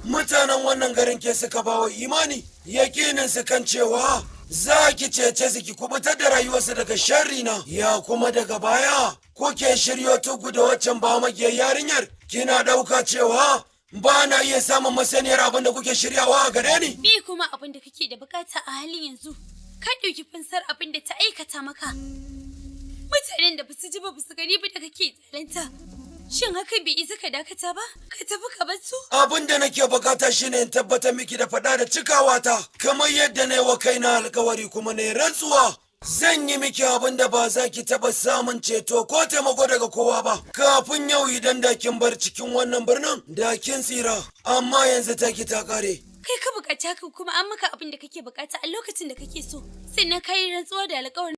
Mutanen wannan garin ke suka bawa imani, yakinin su kan cewa za ki cece su ki kubutar da rayuwarsu daga sharri na, ya kuma daga baya kuke shiryo tugu da waccan ba magiyar yarinyar, kina ɗauka cewa ba na iya samun masaniyar abin da kuke shiryawa a gare ni? Me kuma abin da kake da bukata a halin yanzu? Ka ɗauki fansar abin da ta aikata maka. Mutanen da basu ji ba basu gani ba da kake zalunta. Shin haka bai isa ka dakata ba? Ka tafi ka bar su? Abin da nake bukata shine in tabbatar miki da faɗa da cikawa ta, kamar yadda na yi wa kaina alkawari kuma na yi rantsuwa. Zan yi miki abin da ba za ki taɓa samun ceto ko taimako daga kowa ba. Kafin yau idan da kin bar cikin wannan birnin, da kin tsira, amma yanzu taki ta kare. Kai ka bukaci haka kuma an maka abin da kake bukata a lokacin da kake so. Sannan ka yi rantsuwa da alkawarin